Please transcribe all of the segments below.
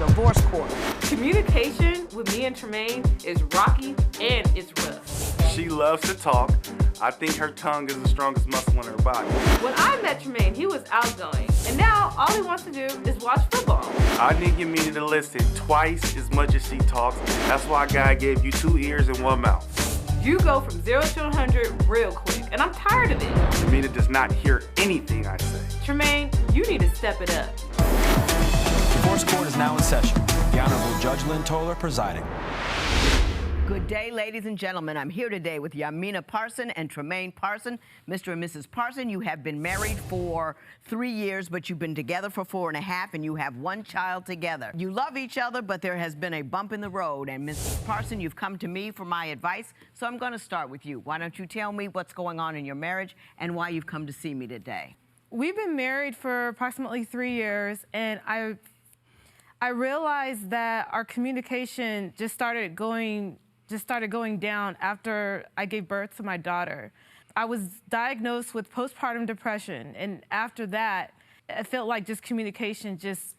divorce court. Communication with me and Tremaine is rocky and it's rough. She loves to talk. I think her tongue is the strongest muscle in her body. When I met Tremaine, he was outgoing, and now all he wants to do is watch football. I need Yamina to listen twice as much as she talks. That's why God gave you 2 ears and 1 mouth. You go from 0 to 100 real quick, and I'm tired of it. Yamina does not hear anything I say. Tremaine, you need to step it up. Divorce court is now in session. The Honorable Judge Lynn Toler presiding. Good day, ladies and gentlemen. I'm here today with Yamina Parson and Tremaine Parson. Mr. and Mrs. Parson, you have been married for 3 years, but you've been together for 4.5, and you have 1 child together. You love each other, but there has been a bump in the road. And Mrs. Parson, you've come to me for my advice, so I'm going to start with you. Why don't you tell me what's going on in your marriage and why you've come to see me today? We've been married for approximately 3 years, and I realized that our communication just started going down after I gave birth to my daughter. I was diagnosed with postpartum depression, and after that, I felt like just communication just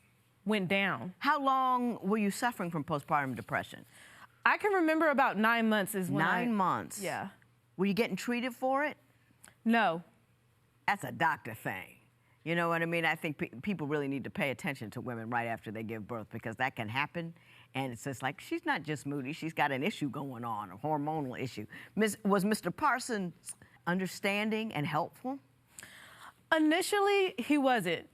went down. How long were you suffering from postpartum depression? I can remember about 9 months is when 9 months? Yeah. Were you getting treated for it? No. That's a doctor thing. You know what I mean? I think people really need to pay attention to women right after they give birth, because that can happen. And it's just like, she's not just moody, she's got an issue going on, a hormonal issue. Was Mr. Parsons understanding and helpful? Initially, he wasn't,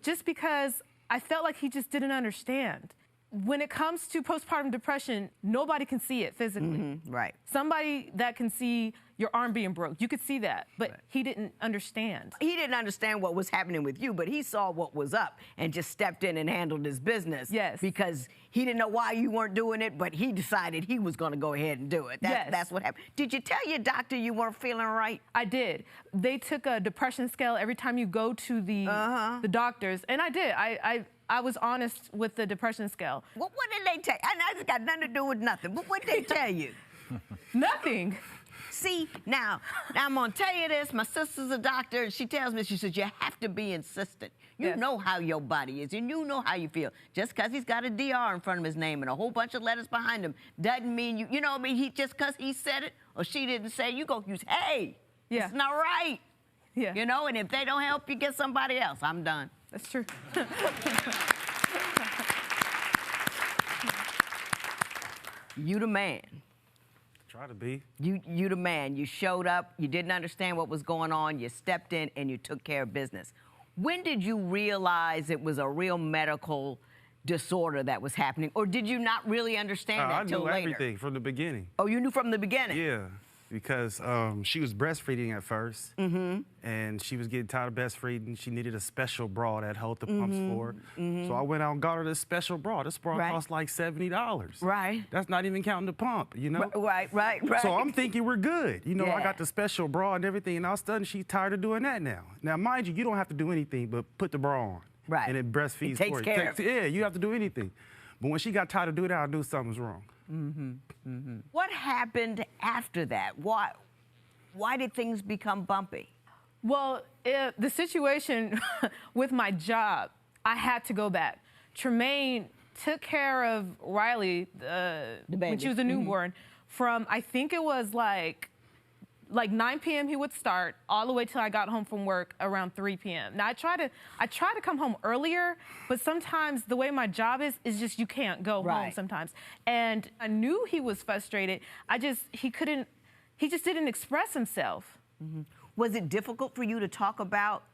just because I felt like he just didn't understand. When it comes to postpartum depression, nobody can see it physically. Mm-hmm, right. Somebody that can see your arm being broke, you could see that, but right. He didn't understand. He didn't understand what was happening with you, but he saw what was up and just stepped in and handled his business. Yes. Because he didn't know why you weren't doing it, but he decided he was going to go ahead and do it. Yes. That's what happened. Did you tell your doctor you weren't feeling right? I did. They took a depression scale every time you go to the doctors, and I did. I was honest with the depression scale. What did they tell you? I know it's got nothing to do with nothing, but what did they tell you? Nothing. See, now I'm going to tell you this. My sister's a doctor, and she tells me, she says, you have to be insistent. You Yes. know how your body is, and you know how you feel. Just because he's got a DR in front of his name and a whole bunch of letters behind him doesn't mean you know what I mean? Just because he said it or she didn't say it, you go use, hey, yeah. It's not right. Yeah. You know, and if they don't help you, get somebody else. I'm done. That's true. You the man. Try to be. You the man. You showed up, you didn't understand what was going on, you stepped in and you took care of business. When did you realize it was a real medical disorder that was happening, or did you not really understand that till later? I knew everything from the beginning. Oh, you knew from the beginning? Yeah, because she was breastfeeding at first, and she was getting tired of breastfeeding. She needed a special bra that held the pumps for her. So I went out and got her this special bra. This bra cost like $70. Right. That's not even counting the pump, you know? Right. So I'm thinking we're good. You know, Yeah. I got the special bra and everything, and all of a sudden she's tired of doing that now. Now, mind you, you don't have to do anything but put the bra on. Right. And it breastfeeds It takes for care of it. Yeah, you have to do anything. But when she got tired of doing that, I knew something was wrong. What happened after that? Why did things become bumpy? Well, the situation with my job, I had to go back. Tremaine took care of Riley when she was a newborn from, I think it was like 9 p.m. he would start all the way till I got home from work around 3 p.m. Now I try to come home earlier, but sometimes the way my job is just you can't go home sometimes. And I knew he was frustrated. He just didn't express himself. Was it difficult for you to talk about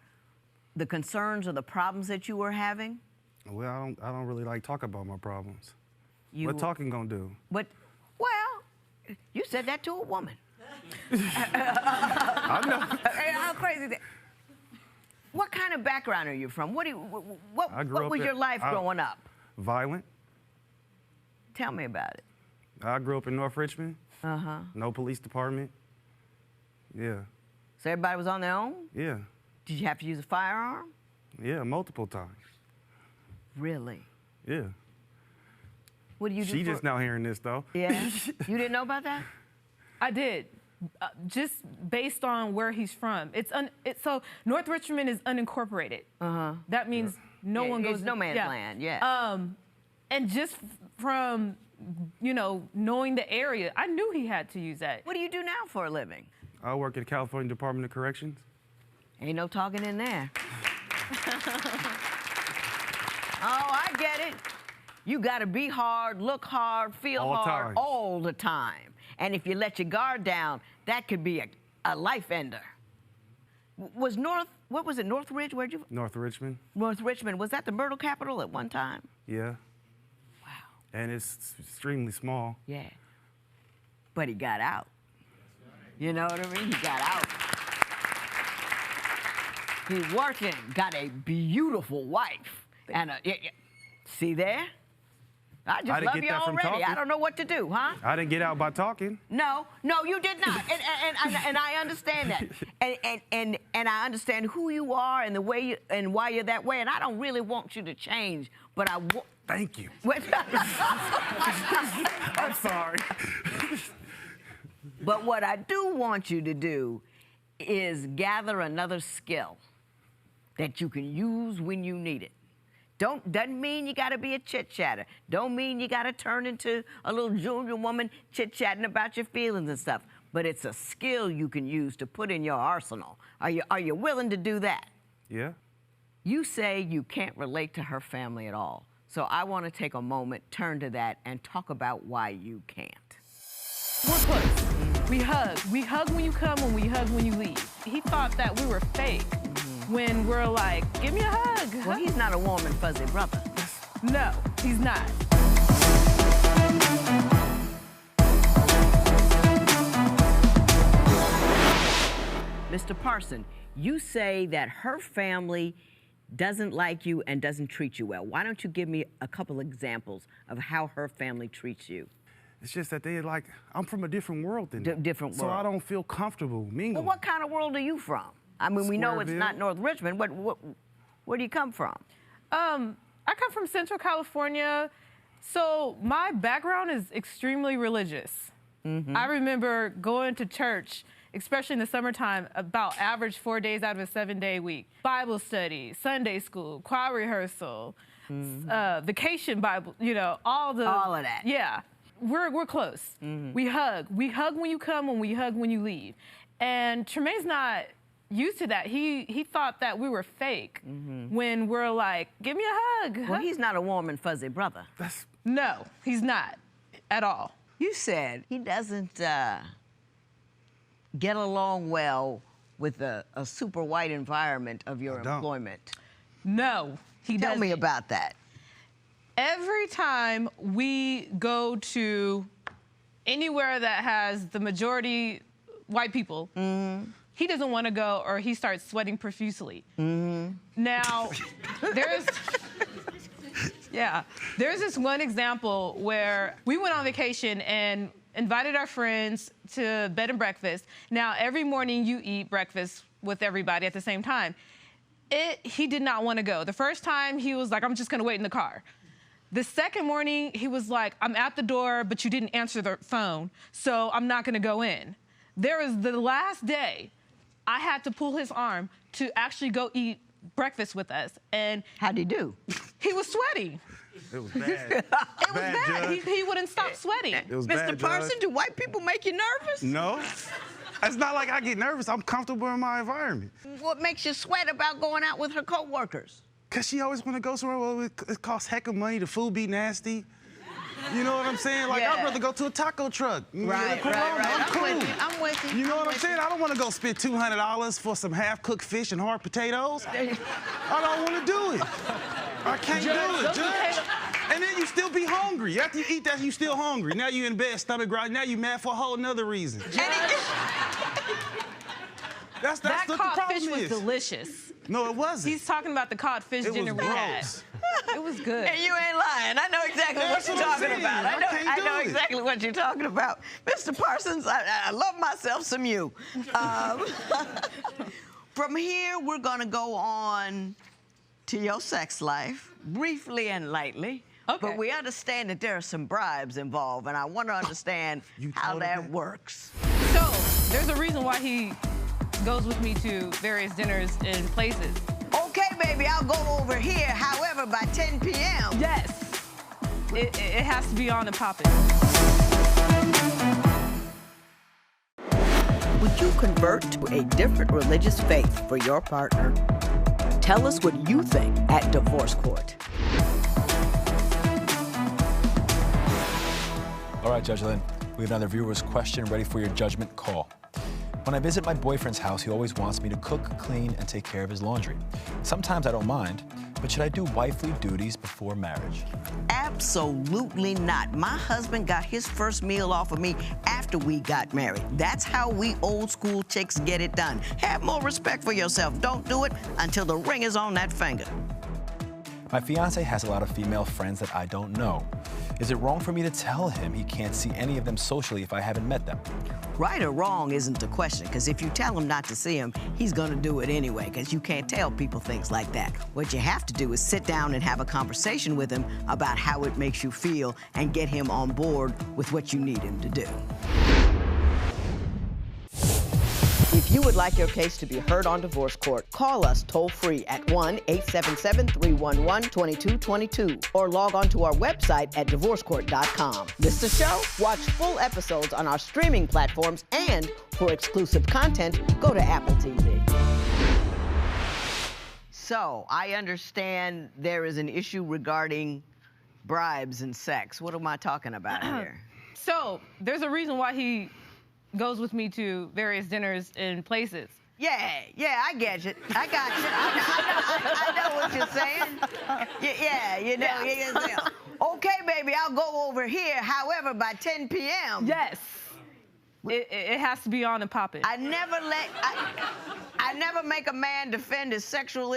the concerns or the problems that you were having? Well, I don't really like talk about my problems. What talking gonna do? Well, you said that to a woman. I know. How crazy is that? What kind of background are you from? What was your life growing up? Violent. Tell me about it. I grew up in North Richmond. No police department. Yeah. So everybody was on their own? Yeah. Did you have to use a firearm? Yeah, multiple times. Really? Yeah. What do you do? She just now hearing this, though. Yeah? You didn't know about that? I did. Just based on where he's from. So North Richmond is unincorporated. That means no one goes. It's no man's land, yeah. And just from, knowing the area, I knew he had to use that. What do you do now for a living? I work at the California Department of Corrections. Ain't no talking in there. Oh, I get it. You got to be hard, look hard, feel All hard time. all the time. And if you let your guard down, that could be a life ender. What was it, Northridge? Where'd you? North Richmond. North Richmond. Was that the murder capital at one time? Yeah. Wow. And it's extremely small. Yeah. But he got out. You know what I mean? He got out. He's working, got a beautiful wife. And see there? I just love you already. I don't know what to do, huh? I didn't get out by talking. No, you did not. And I understand that. And I understand who you are and the way and why you're that way. And I don't really want you to change, but I Thank you. I'm sorry. But what I do want you to do is gather another skill that you can use when you need it. Doesn't mean you got to be a chit-chatter. Don't mean you got to turn into a little junior woman chit-chatting about your feelings and stuff. But it's a skill you can use to put in your arsenal. Are you willing to do that? Yeah. You say you can't relate to her family at all. So I want to take a moment, turn to that, and talk about why you can't. We're close. We hug. We hug when you come and we hug when you leave. He thought that we were fake when we're like, give me a hug. Well, he's not a warm and fuzzy brother. No, he's not. Mr. Parson, you say that her family doesn't like you and doesn't treat you well. Why don't you give me a couple examples of how her family treats you? It's just that I'm from a different world than them. Different world. So I don't feel comfortable mingling. Well, what kind of world are you from? I mean, we know it's Squareville. not North Richmond. Where do you come from? I come from Central California, so my background is extremely religious. I remember going to church, especially in the summertime, about average 4 days out of a 7-day week. Bible study, Sunday school, choir rehearsal, vacation Bible, all of that. Yeah, we're close. We hug. We hug when you come and we hug when you leave. And Tremaine's not used to that. He thought that we were fake when we're like, give me a hug. Well, he's not a warm and fuzzy brother. No, he's not at all. You said he doesn't get along well with a super white environment of your employment. No, he doesn't. Tell me about that. Every time we go to anywhere that has the majority white people, he doesn't want to go or he starts sweating profusely. Now, there's this one example where we went on vacation and invited our friends to bed and breakfast. Now, every morning you eat breakfast with everybody at the same time. He did not want to go. The first time he was like, I'm just going to wait in the car. The second morning, he was like, I'm at the door, but you didn't answer the phone, so I'm not going to go in. There was the last day, I had to pull his arm to actually go eat breakfast with us. And how'd he do? He was sweaty. It was bad. It was bad. He wouldn't stop sweating. It was Mr. bad, Parson, Judge. do white people make you nervous? No. It's not like I get nervous. I'm comfortable in my environment. What makes you sweat about going out with her coworkers? Because she always want to go somewhere where it costs heck of money, the food be nasty. You know what I'm saying? Like, I'd rather go to a taco truck. Right. I'm cool. I'm with you. You know what I'm saying? I don't want to go spend $200 for some half-cooked fish and hard potatoes. I don't want to do it. I can't do it, Judge. And then you still be hungry. After you eat that, you still hungry. Now you in bed, stomach growling. Now you mad for a whole nother reason. That's that what the problem codfish was is. delicious. No, it wasn't. He's talking about the codfish dinner we had. gross. It was good. And you ain't lying. I know exactly what That's you're what I'm talking saying. about. I I know exactly what you're talking about. Mr. Parsons, I love myself some you. From here, we're going to go on to your sex life, briefly and lightly. Okay. But we understand that there are some bribes involved, and I want to understand how that works. So, there's a reason why he goes with me to various dinners and places. Okay, baby, I'll go over here. However, by 10 p.m. Yes. It has to be on and popping. Would you convert to a different religious faith for your partner? Tell us what you think at Divorce Court. All right, Judge Lynn, we have another viewer's question ready for your judgment call. When I visit my boyfriend's house, he always wants me to cook, clean, and take care of his laundry. Sometimes I don't mind, but should I do wifely duties before marriage? Absolutely not. My husband got his first meal off of me after we got married. That's how we old school chicks get it done. Have more respect for yourself. Don't do it until the ring is on that finger. My fiance has a lot of female friends that I don't know. Is it wrong for me to tell him he can't see any of them socially if I haven't met them? Right or wrong isn't the question, because if you tell him not to see him, he's gonna do it anyway, because you can't tell people things like that. What you have to do is sit down and have a conversation with him about how it makes you feel and get him on board with what you need him to do. If you would like your case to be heard on Divorce Court, call us toll-free at 1-877-311-2222 or log on to our website at divorcecourt.com. Miss the show? Watch full episodes on our streaming platforms, and for exclusive content, go to Apple TV. So, I understand there is an issue regarding bribes and sex. What am I talking about here? So, there's a reason why he goes with me to various dinners and places. Yeah, I get you. I got you. I know what you're saying. Yeah, you know. Yeah. Okay, baby, I'll go over here. However, by 10 p.m. Yes. It has to be on and popping. I never make a man defend his sexual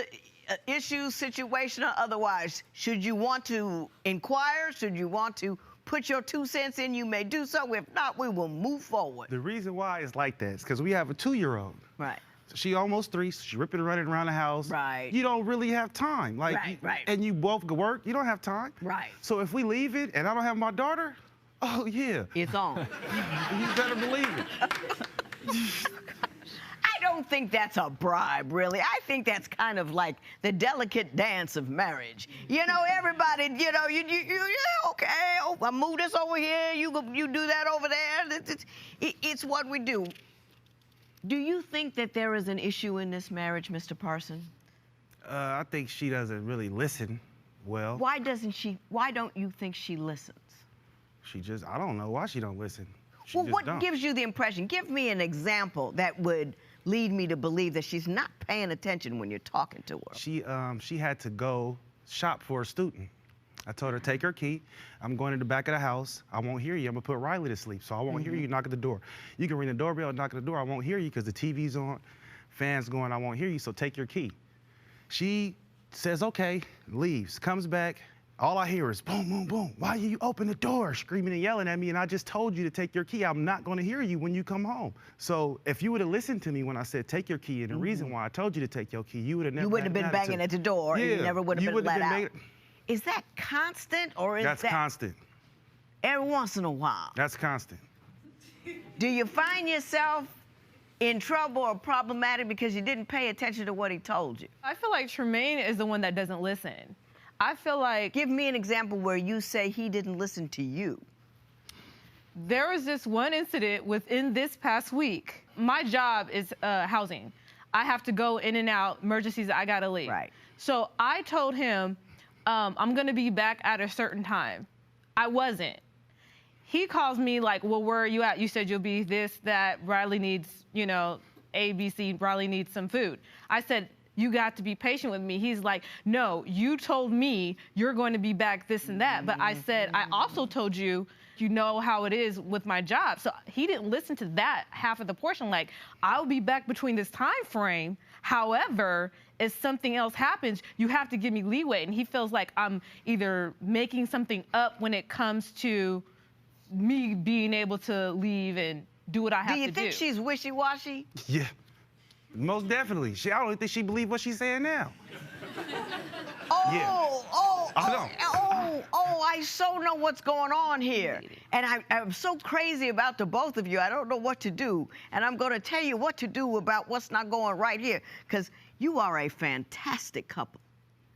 issues, situation or otherwise. Should you want to inquire? Should you want to put your 2 cents in, you may do so. If not, we will move forward. The reason why it's like that is because we have a 2-year-old. Right. So she almost 3, so she ripping and running around the house. Right. You don't really have time. Right. And you both go work, you don't have time. Right. So if we leave it and I don't have my daughter, oh yeah. It's on. You better believe it. I don't think that's a bribe, really. I think that's kind of like the delicate dance of marriage. You know, everybody, you know, you okay, oh, I move this over here, you do that over there. It's what we do. Do you think that there is an issue in this marriage, Mr. Parson? I think she doesn't really listen well. Why don't you think she listens? I don't know why she don't listen. Well, what gives you the impression? Give me an example that would lead me to believe that she's not paying attention when you're talking to her. She had to go shop for a student. I told her, take her key. I'm going to the back of the house. I won't hear you. I'm going to put Riley to sleep, so I won't hear you knock at the door. You can ring the doorbell, knock at the door. I won't hear you because the TV's on, fans going, I won't hear you, so take your key. She says, okay, leaves, comes back. All I hear is boom, boom, boom. Why you open the door? Screaming and yelling at me, and I just told you to take your key. I'm not going to hear you when you come home. So if you would have listened to me when I said take your key, and the reason why I told you to take your key, you would have never. You wouldn't have been banging at the door, and you never would have been let out. Is that constant, or is That's constant. Every once in a while? That's constant. Do you find yourself in trouble or problematic because you didn't pay attention to what he told you? I feel like Tremaine is the one that doesn't listen. I feel like... Give me an example where you say he didn't listen to you. There was this one incident within this past week. My job is housing. I have to go in and out, emergencies, I gotta leave. Right. So I told him, I'm gonna be back at a certain time. I wasn't. He calls me like, well, where are you at? You said you'll be this, that, Riley needs, you know, A, B, C, Riley needs some food. I said, you got to be patient with me. He's like, no, you told me you're going to be back this and that. But I said, I also told you, you know how it is with my job. So he didn't listen to that half of the portion. Like, I'll be back between this time frame. However, if something else happens, you have to give me leeway. And he feels like I'm either making something up when it comes to me being able to leave and do what I have to do. Do you think she's wishy-washy? Yeah. Most definitely. I don't think she believes what she's saying now. I so know what's going on here. And I'm so crazy about the both of you. I don't know what to do. And I'm going to tell you what to do about what's not going right here. Because you are a fantastic couple.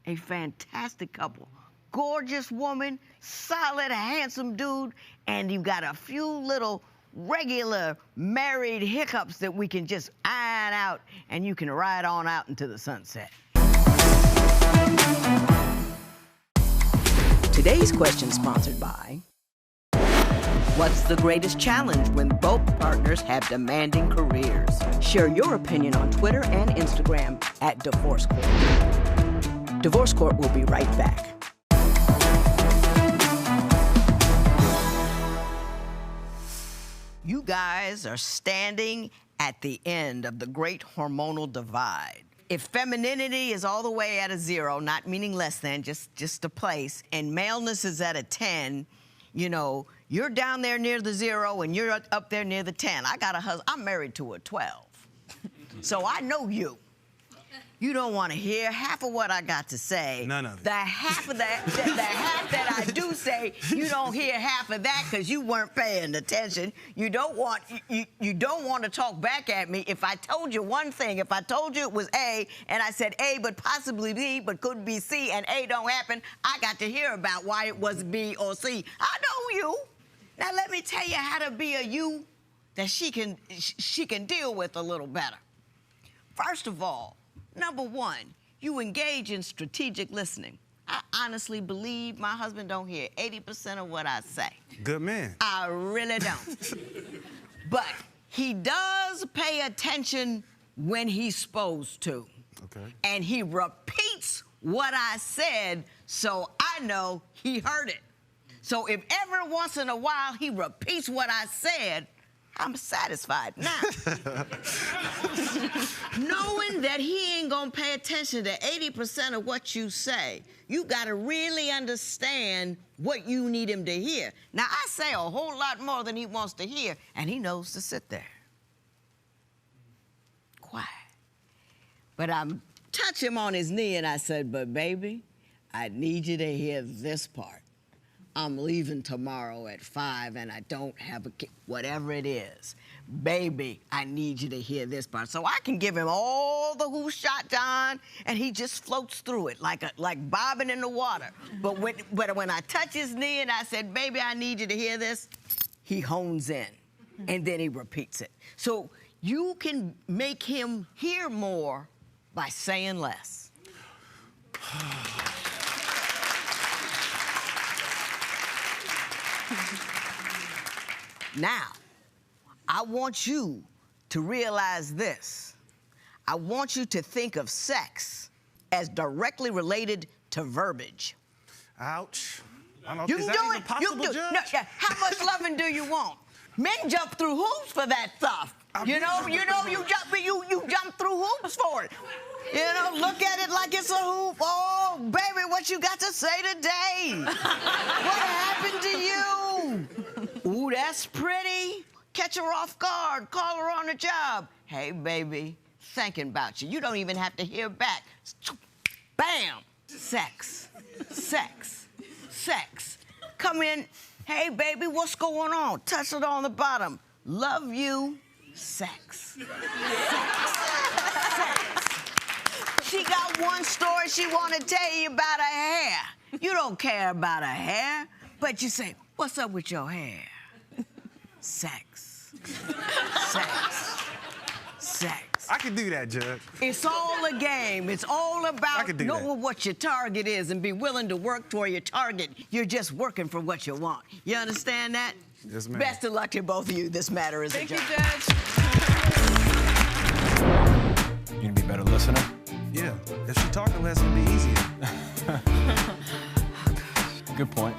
A fantastic couple. gorgeous woman, solid, handsome dude, and you've got a few little regular married hiccups that we can just iron out, and you can ride on out into the sunset. Today's question sponsored by... What's the greatest challenge when both partners have demanding careers? Share your opinion on Twitter and Instagram at Divorce Court. Divorce Court will be right back. You guys are standing at the end of the great hormonal divide. If femininity is all the way at a 0, not meaning less than, just a place, and maleness is at a 10, you know, you're down there near the 0 and you're up there near the 10. I got a husband, I'm married to a 12. So I know you. You don't want to hear half of what I got to say. None of it. The half that I do say, you don't hear half of that because you weren't paying attention. You don't want to talk back at me. If I told you one thing, if I told you it was A, and I said A, but possibly B, but could be C, and A don't happen, I got to hear about why it was B or C. I know you. Now let me tell you how to be a you that she can deal with a little better. First of all, number one, you engage in strategic listening. I honestly believe my husband don't hear 80% of what I say. Good man. I really don't. But he does pay attention when he's supposed to. Okay. And he repeats what I said, so I know he heard it. So if every once in a while he repeats what I said, I'm satisfied. Now, knowing that he ain't gonna pay attention to 80% of what you say, you gotta really understand what you need him to hear. Now, I say a whole lot more than he wants to hear, and he knows to sit there. Quiet. But I touch him on his knee and I said, but baby, I need you to hear this part. I'm leaving tomorrow at 5 and I don't have a kid, whatever it is. Baby, I need you to hear this part. So I can give him all the who shot John, and he just floats through it like bobbing in the water. But when I touch his knee and I said, baby, I need you to hear this, he hones in, and then he repeats it. So you can make him hear more by saying less. Now, I want you to realize this. I want you to think of sex as directly related to verbiage. Ouch. I don't know. You Is can that do even it. possible, You do. Judge? No, yeah. How much loving do you want? Men jump through hoops for that stuff. You jump through hoops for it. You know, look at it like it's a hoop. Oh, baby, what you got to say today? What happened to you? Ooh, that's pretty. Catch her off guard. Call her on the job. Hey, baby, thinking about you. You don't even have to hear back. Bam. Sex. Sex. Sex. Come in. Hey, baby, what's going on? Touch it on the bottom. Love you. Sex. Sex. Sex. She got one story she want to tell you about her hair. You don't care about her hair, but you say, what's up with your hair? Sex. Sex. Sex. I can do that, Judge. It's all a game. It's all about knowing what your target is and be willing to work toward your target. You're just working for what you want. You understand that? Yes, ma'am. Best of luck to both of you. This matter is adjourned. Thank you, Judge. You gonna be a better listener? Yeah. If she talking less, it'd be easier. Good point.